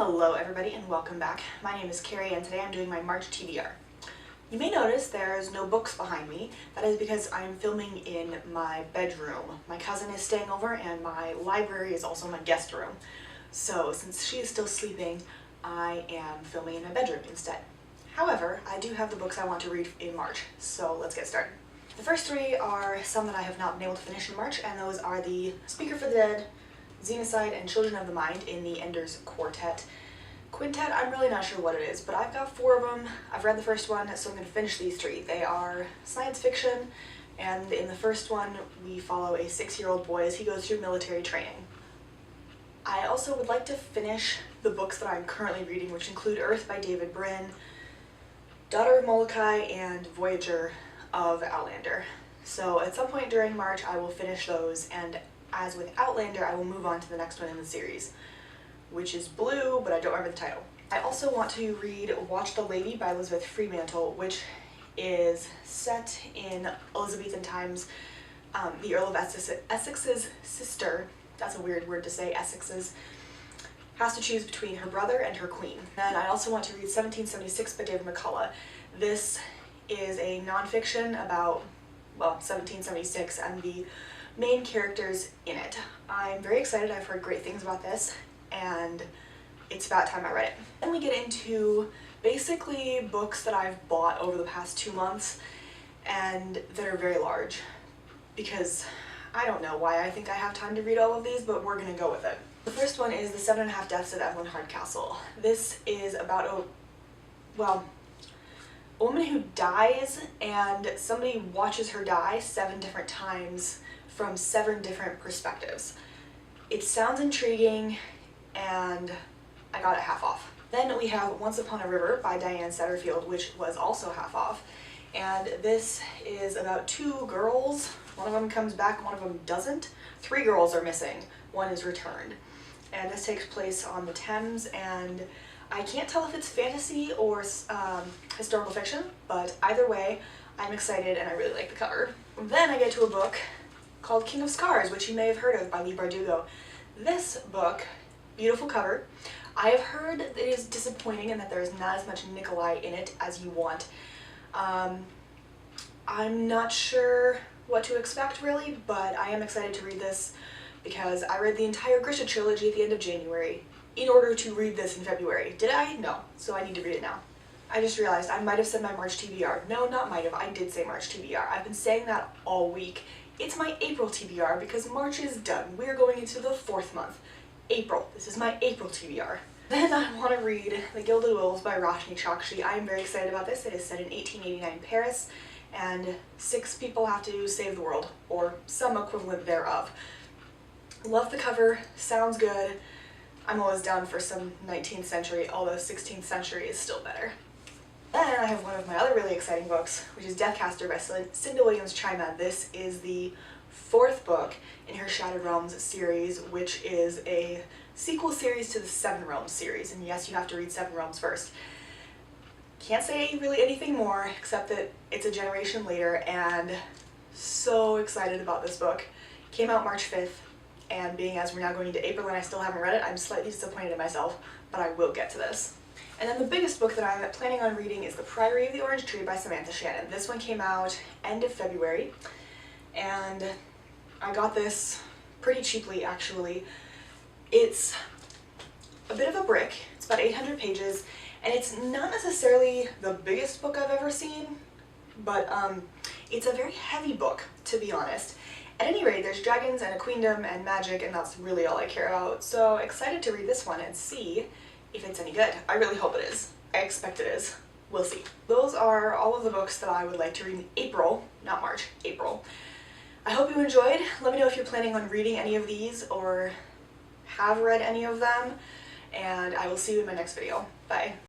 Hello everybody and welcome back. My name is Kari and today I'm doing my March TBR. You may notice there's no books behind me. That is because I'm filming in my bedroom. My cousin is staying over and my library is also my guest room. So since she is still sleeping, I am filming in my bedroom instead. However, I do have the books I want to read in March, so let's get started. The first three are some that I have not been able to finish in March, and those are the Speaker for the Dead, Xenocide, and Children of the Mind in the Enders Quartet. Quintet, I'm really not sure what it is, but I've got four of them. I've read the first one, so I'm going to finish these three. They are science fiction, and in the first one we follow a 6-year-old boy as he goes through military training. I also would like to finish the books that I'm currently reading, which include Earth by David Brin, Daughter of Molokai, and Voyager of Outlander. So at some point during March I will finish those, and as with Outlander, I will move on to the next one in the series, which is Blue, but I don't remember the title. I also want to read Watch the Lady by Elizabeth Fremantle, which is set in Elizabethan times. The Earl of Essex's sister, that's a weird word to say, Essex's, has to choose between her brother and her queen. And I also want to read 1776 by David McCullough. This is a nonfiction about, well, 1776 and the main characters in it. I'm very excited. I've heard great things about this, and it's about time I read it. Then we get into basically books that I've bought over the past 2 months and that are very large, because I don't know why I think I have time to read all of these, but we're gonna go with it. The first one is The 7.5 Deaths of Evelyn Hardcastle. This is about a woman who dies and somebody watches her die 7 different times from 7 different perspectives. It sounds intriguing, and I got it half off. Then we have Once Upon a River by Diane Setterfield, which was also half off. And this is about 2 girls. One of them comes back, one of them doesn't. 3 girls are missing, one is returned. And this takes place on the Thames, and I can't tell if it's fantasy or historical fiction, but either way, I'm excited and I really like the cover. Then I get to a book called King of Scars, which you may have heard of, by Leigh Bardugo. This book, beautiful cover. I have heard that it is disappointing and that there is not as much Nikolai in it as you want. I'm not sure what to expect really, but I am excited to read this because I read the entire Grisha trilogy at the end of January in order to read this in February. Did I? No. So I need to read it now. I just realized I might have said my March TBR. No, not might have. I did say March TBR. I've been saying that all week. It's my April TBR because March is done. We're going into the 4th month. April. This is my April TBR. Then I want to read The Gilded Wolves by Roshni Chokshi. I am very excited about this. It is set in 1889 Paris, and 6 people have to save the world, or some equivalent thereof. Love the cover. Sounds good. I'm always down for some 19th century, although 16th century is still better. Then I have one of my other really exciting books, which is Deathcaster by Cinda Williams-Chima. This is the 4th book in her Shattered Realms series, which is a sequel series to the Seven Realms series, and yes, you have to read Seven Realms first. Can't say really anything more, except that it's a generation later, and so excited about this book. Came out March 5th, and being as we're now going into April and I still haven't read it, I'm slightly disappointed in myself, but I will get to this. And then the biggest book that I'm planning on reading is The Priory of the Orange Tree by Samantha Shannon. This one came out end of February, and I got this pretty cheaply actually. It's a bit of a brick. It's about 800 pages, and it's not necessarily the biggest book I've ever seen, but it's a very heavy book, to be honest. At any rate, there's dragons and a queendom and magic, and that's really all I care about. So excited to read this one and see if it's any good. I really hope it is. I expect it is. We'll see. Those are all of the books that I would like to read in April, not March, April. I hope you enjoyed. Let me know if you're planning on reading any of these or have read any of them, and I will see you in my next video. Bye.